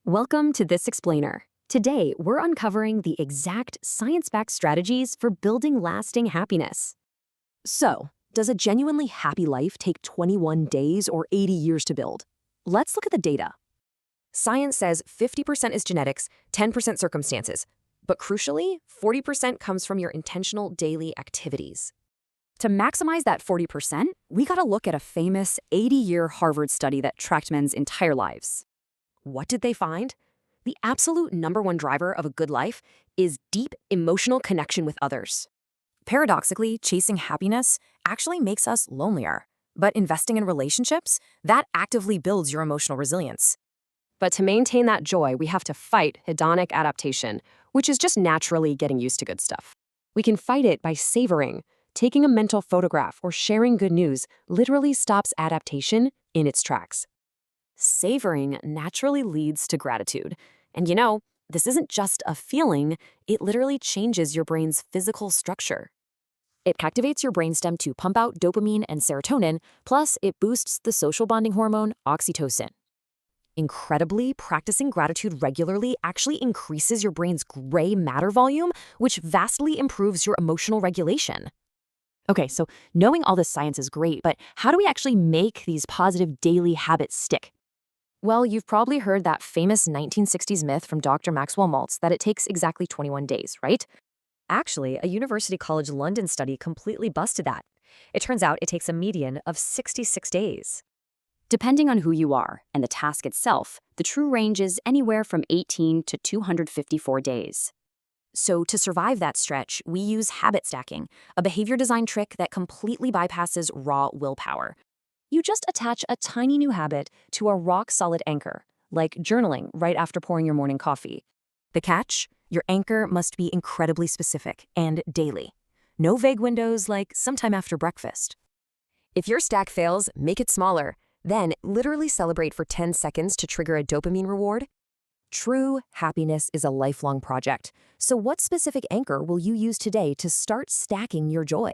Welcome to This Explainer. Today, we're uncovering the exact science-backed strategies for building lasting happiness. So, does a genuinely happy life take 21 days or 80 years to build? Let's look at the data. Science says 50% is genetics, 10% circumstances, but crucially, 40% comes from your intentional daily activities. To maximize that 40%, we gotta look at a famous 80-year Harvard study that tracked men's entire lives. What did they find? The absolute #1 driver of a good life is deep emotional connection with others. Paradoxically, chasing happiness actually makes us lonelier. But investing in relationships, that actively builds your emotional resilience. But to maintain that joy, we have to fight hedonic adaptation, which is just naturally getting used to good stuff. We can fight it by savoring. Taking a mental photograph or sharing good news literally stops adaptation in its tracks. Savoring naturally leads to gratitude. And this isn't just a feeling, it literally changes your brain's physical structure. It activates your brainstem to pump out dopamine and serotonin, plus it boosts the social bonding hormone oxytocin. Incredibly, practicing gratitude regularly actually increases your brain's gray matter volume, which vastly improves your emotional regulation. Okay, so knowing all this science is great, but how do we actually make these positive daily habits stick? Well, you've probably heard that famous 1960s myth from Dr. Maxwell Maltz that it takes exactly 21 days, right? Actually, a University College London study completely busted that. It turns out it takes a median of 66 days. Depending on who you are and the task itself, the true range is anywhere from 18 to 254 days. So to survive that stretch, we use habit stacking, a behavior design trick that completely bypasses raw willpower. You just attach a tiny new habit to a rock-solid anchor, like journaling right after pouring your morning coffee. The catch? Your anchor must be incredibly specific and daily. No vague windows like sometime after breakfast. If your stack fails, make it smaller. Then literally celebrate for 10 seconds to trigger a dopamine reward. True happiness is a lifelong project. So what specific anchor will you use today to start stacking your joy?